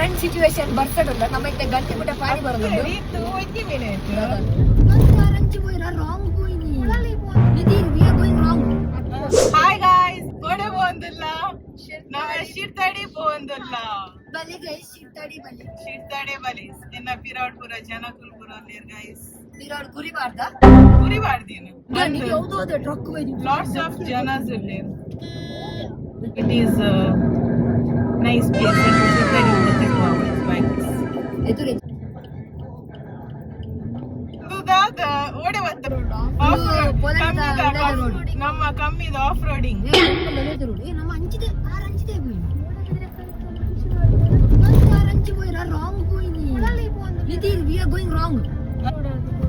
Current situation ಬರ್ತದಲ್ಲ ನಮಗೆ ಗಂಟೆ ಬಿಟ್ಟ ಪಾಡಿ ಬರೋದು ರಾಂಗ್ పోయింది ఇది we are going wrong hi guys గోడే పోందుల్ల ನಮ್ಮ ಶಿರ್ತಡಿ పోందుల్ల ಬಲೆ ಗೈಸ್ ಶಿರ್ತಡಿ ಬಲೆ ಎನ್ನ ಪಿರಾಡ್ಪುರ ಜನಕುಲ್ಪುರ ಲೇರ್ ಗೈಸ್ ಪಿರಾಡ್ ಕುರಿಬಾರ್ದ ಕುರಿಬಾರ್ದೇನು ನನಗೆ ಯಾವುದೋ ಟ್ರಕ್ ಹೋಯ್ತು ಲಾಟ್ಸ್ ಆಫ್ ಜನಸ್ ಲೇರ್ it is nice place Shirthadi bikes ಎದುರು ಓಡೆ ನಮ್ಮ ಕಮ್ಮಿದ ಆಫ್ ರೋಡಿಂಗ್ ನಮ್ಮ ಅಂಚಿದೆ ಕಾರ್ ಅಂಚಿದೆ పోయిరా రాంగ్ పోయింది ఇది వి ఆర్ గోయింగ్ రాంగ్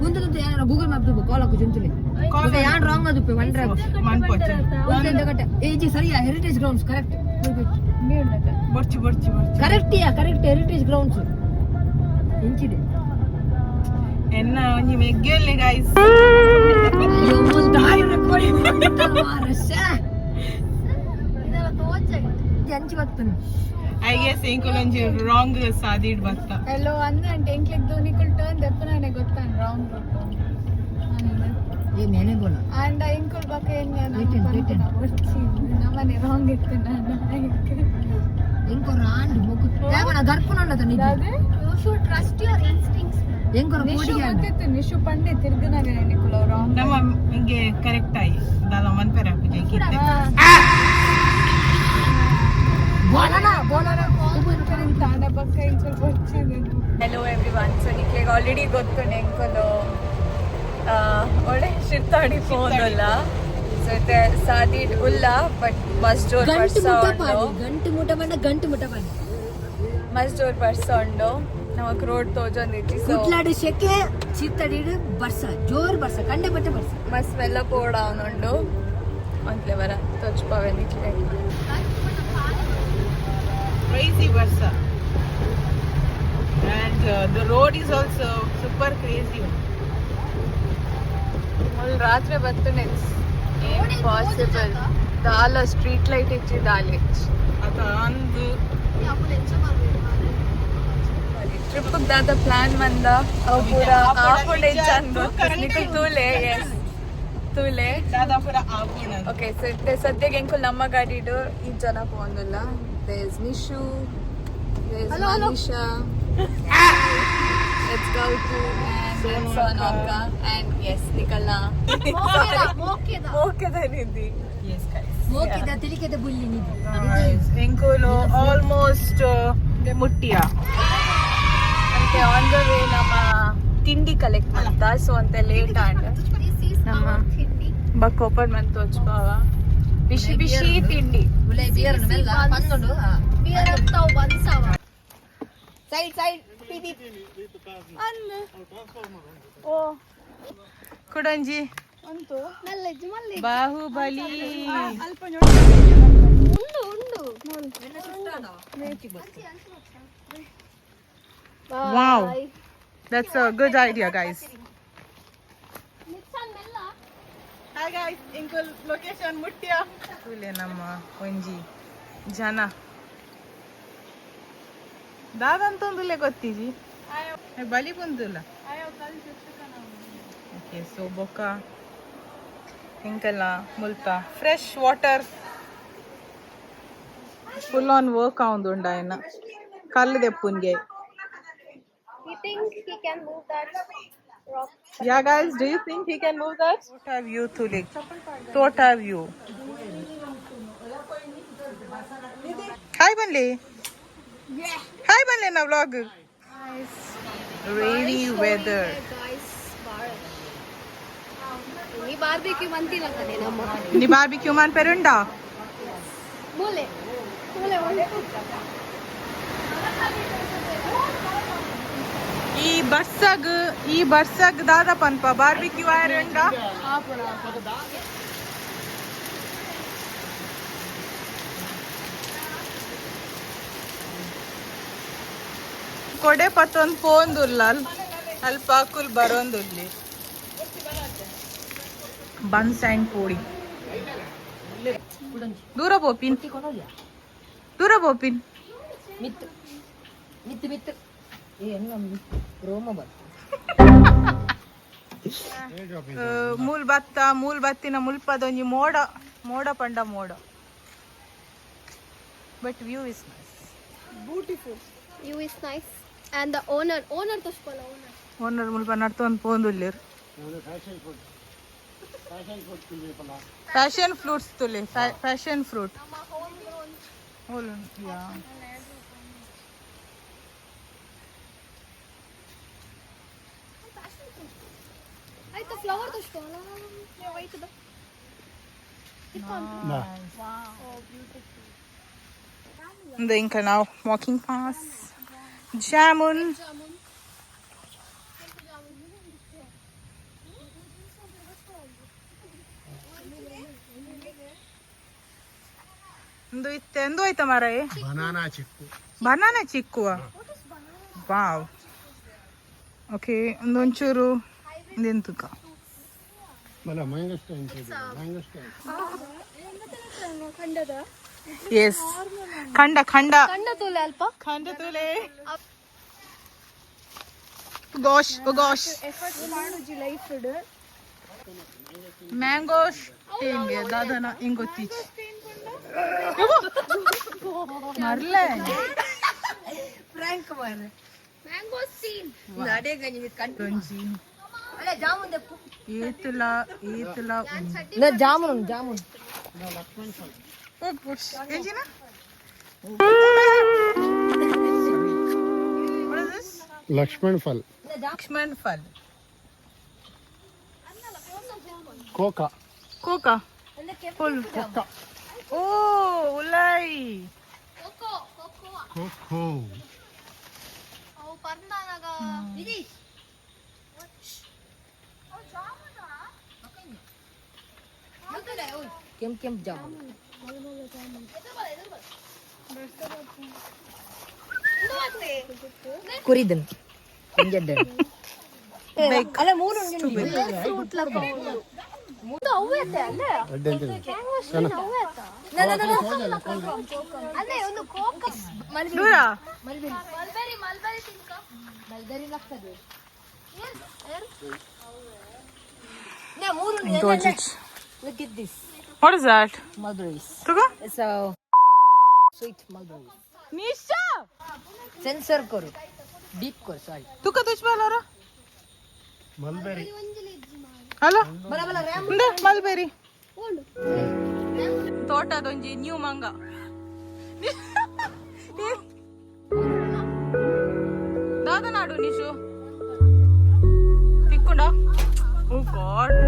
ముందుంటే యాన గూగుల్ మ్యాప్ ದು ಕಾಲ್ ಹಾಕು ಜಂತುಲೆ ಮತ್ತೆ ಯಾನ್ ರಾಂಗ್ ಅದು ಒನ್ ಟ್ರ್ಯಾಕ್ ಒಂದು ಗಂಟೆ ಏಜಿ ಸರಿಯಾ ಹೆರಿಟೇಜ್ ಗ್ರೌಂಡ್ಸ್ ಕರೆಕ್ಟ್ ಬರ್ಚಿ ಕರೆಕ್ಟ್ ಹೆರಿಟೇಜ್ ಗ್ರೌಂಡ್ಸ್ ಇಂಚಿದೆ ಎನ್ನ ಒಂಜಿ ಮೆಗ್ಗೆಲ್ಲಿ ಗೈಸ್ ಐ ಗೆಸ್ ಇಂಕೊಲೊಂಜಿ ರಾಂಗ್ ಸಾದಿಡ್ ಬತ್ತ ಹಲೋ ಅಂದ್ರೆ ಎಂಕ್ಲೆಗ್ ದೋನಿಕುಲ್ ಟರ್ನ್ ದೆಪ್ಪನಾನೆ ಗೊತ್ತಾನ ರಾಂಗ್ ಏ ಮೇನೆ ಬೋಲ ಅಂಡ್ ಇಂಕೊಲ್ ಬಕ ನಮ್ಮನೆ ರಾಂಗ್ ಇತ್ತು ನಾನು ಇಂಕೊ ರಾಂಡ್ ಮುಗು ಯಾವನ ಗರ್ಪನೊಂಡದ ನಿಜ you should trust your instincts ಎಂಕೊ ನಿಶು ಗೊತ್ತಿತ್ತು ನಿಶು ಪಂಡೆ ತಿರ್ಗನಾಗ ನಿಕುಲ ರಾಂಗ್ ನಮ್ಮ ಹಿಂಗೆ ಕರೆಕ್ಟ್ ಆಯಿ ದಾಲ ಮನ್ಪೆರ ಹಾಕಿದೆ ಕಿತ್ತೆ ತಾಂಡೆ ಪಕ್ಕ ಇಂಕೊಲ್ ಬರ್ಚಿದೆ ಹೆಲೋ ಎವ್ರಿವನ್ ಸೊ ನಿಕ್ಲೆಗ್ ಆಲ್ರೆಡಿ ಗೊತ್ತು ಎಂಕೊಲು ಒಳ್ಳೆ ಶಿರ್ತಾಡಿ ಹೋದಲ್ಲ ಸೊ ಇತ್ತೆ ಸಾದಿಡ್ ಉಲ್ಲ ಬಟ್ ಬಸ್ ಡೋರ್ ಗಂಟು ಮುಟ ಬಂದ ಬಸ್ ಡೋರ್ ಬರ್ಸ ಉಂಡು ನಮಕ್ ರೋಡ್ ತೋಜೊಂದಿಜ್ಜಿ ಸೊ ಕುಟ್ಲಾಡು ಶೆಕೆ ಚಿತ್ತಡಿಡು ಬರ್ಸ ಜೋರ್ ಬರ್ಸ ಕಂಡೆ ಬಟ್ಟೆ ಬರ್ಸ ಮಸ್ತ್ ಮೆಲ್ಲ ಪೋಡ ಅವನುಂಡು ಒಂದ್ಲೆ ಬರ ತೋಚ್ಪವೆ ನಿಕ್ಲೆ crazy versa and the road is also super crazy ಮೊದಲು ರಾತ್ರಿ ಬತ್ತು ನೆಕ್ಸ್ ಏನ್ ಪಾಸಿಬಲ್ ದಾಲ ಸ್ಟ್ರೀಟ್ ಲೈಟ್ ಇಚ್ಚಿ ದಾಲಿ ಅದ ಅಂದು ಟ್ರಿಪ್ ದಾದ ಪ್ಲಾನ್ ಮಂದ ಅವು ಪೂರ ಆಪುಂಡೆ ಚಂದ ನಿಕುಲ್ ತೂಲೆ ಎಸ್ ತೂಲೆ ದಾದಾ ಪೂರ ಆಪುಣ ಓಕೆ ಸದ್ಯಕ್ಕೆ ಎಂಕುಲ್ ನಮ್ಮ ಗಾಡಿಡು ಈ ಜನ ಪೋಂದಿಲ್ಲ there's Nishu, there's Manisha, let's go to and there's Sonaka and yes Nikala Mokeda nidhi yes guys ಮೋಕೆದ ತಿಲಿಕೆದ ಬುಲ್ಲಿ ನಿಧಿ ಎಂಕುಲು ಆಲ್ಮೋಸ್ಟ್ ಮುಟ್ಟಿಯ ಅಂತೆ ಆನ್ ದ ವೇ ನಮ್ಮ ತಿಂಡಿ ಕಲೆಕ್ಟ್ ಮಾಡ್ತಾ ಸೊ ಅಂತೆ ಲೇಟ್ ಆಂಡ್ ನಮ್ಮ ಬಕ್ ಓಪನ್ ಮಾಡಿ ತೋಚ್ಪಾವ ಬಿಸಿ ತಿಂಡಿ ಬಿಯರ್ ಮೆಲ್ಲ ಪಂದೊಂಡು ಬಿಯರ್ ಅತ್ತಾವು ಬನ್ಸಾವ ಸೈಡ್ ಪಿಪಿ ಅನ್ನು ಓ ಕುಡಂಜಿ ಅಂತು ಮಲ್ಲೆಜ್ಜು ಮಲ್ಲೆ ಬಾಹುಬಲಿ ಅಲ್ಪ ಉಂಡು wow that's a good idea guys hi guys ಇಂಕುಲ್ ಲೊಕೇಶನ್ ಮುಟ್ಟ್ಯ ಇಲ್ಲೇ ನಮ್ಮ ಒಂಜಿ ಜನ ದಾದಂತೊಂದುಲೆ ಗೊತ್ತಿಜಿ ಬಲಿ ಬಂದುಲ್ಲ ಓಕೆ ಸೊ ಬೊಕ್ಕ ಇಂಕಲ್ಲ ಮುಲ್ಪ fresh water full on work ಆਉਂದುಂಡ ಇನ್ನ ಕಲ್ಲು ದೆಪ್ಪುನ್ಗೆ He thinks he can move that rock. Yeah guys, do you think he can move that? Tota view Thulik. Tota view. Hi Banle. Yeah. Hi Banle na vlog. Nice. Rainy weather. Guys, ni barbecue mantina kane namma. Ni barbecue man perunda. Mole. ಈ ಬರ್ಸಗ್ ದಾದ ಪನ್ಪ barbecue ಆಯರಂಡ ಕೊಡೆ ಪತ್ತೊಂದು ಪೋಂದುಲ್ಲ ಅಲ್ಪ ಕುಲ್ ಬರೋಂದುಲ್ಲಿ buns and ಪೋಡಿ ದೂರ ಬೋಪಿನ್ ಮಿತ್ ಮಿತ್ತು ಏನು ರೋಮ ಬಂತು. ಮೂಲ್ ಬತ್ತಿನ ಮುಲ್ಪದೊಂಜಿ ಮೋಡ ಪಂಡ ಮೋಡ. But view is nice. Beautiful. View is nice. And the owner toshpala owner. Owner ಮುಲ್ಪ ನಡ್ತೊಂದು ಪೋಂದುಲ್ಲೇರು. ಫ್ಯಾಷನ್ ಫ್ರೂಟ್ಸ್ ತುಲೆ ಫ್ಯಾಷನ್ ಫ್ರೂಟ್. ಆಯ್ತು ಫ್ಲವರ್ toshpala. ವೈಟ್ ದ. ఇంకా now walking past jamun. ಎಂದು ಆಯ್ತಾ ಮಾರೇ? ಬನಾನಾ ಚಿಕ್ಕುವ. ವಾವ್. ಓಕೆ, ಒಂಚೂರು ಇದೆಂತುಕ ಎಸ್ ಖಂಡ ತುಲೆ ಅಲ್ಪ. ಗೋಶ್ ಎಫರ್ಟ್ ಮಾಡುಜಿ ಲೈಫ್ ಇಡು. ಮ್ಯಾಂಗೋ ಟೇಂಗೆ ದಾದನ ಹಿಂಗ್ ಗೊತ್ತಿಚ್ಚಿ ಮರ್ಲೆ ಫ್ರಾಂಕ್ ಮಾರ ಮ್ಯಾಂಗೋ ಸೀನ್ ನಡೆ ಗಂಜಿ ಕಂಟೊಂಜಿ ಅಲ್ಲ ಜಾಮೂನ್ ದೆಪ್ಪು ಏತಲ ನ ಜಾಮೂನ್ ಓ push ಎಂಜಿನ what is this? Lakshman Phal. Coca. Full. Oh, ulai. Coco. ಅವು ಪರ್ನಾನಾಗ ಇದು ಕೆಂಪ್ ಜಾಮೂನ್ ಕುರಿದನ್ ಎಂಜಡ್ಡನ್ ಅಲ್ಲ ಮೂರು ಫ್ರೂಟ್ ಲಕ ಮುದು ಅವ್ವೇತೆ ಅಲ್ಲ ಮ್ಯಾಂಗೋ ಸೀನ್ ಅವ್ವೇತ ಅಲ್ಲ ಒಂದು ಕೋಕ ಮಲ್ಬೆರಿ ತಿನ್ಕ ಮಲ್ಬೆರಿ ಲಕ್ತದೆ Look at this. What is that? Mulberries. Tuga? It's a sweet mulberries. Nisha. Sensor koro. Deep koro, sorry. Tuka tuchbalara? Mulberry. Hello? Bala ram. Mulberry. ತೋಟದೊಂಜಿ ನ್ಯೂ ಮಂಗ. ದಾದನಾಡು ನಿಶು ತಿಕ್ಕೊಂಡ. Oh god.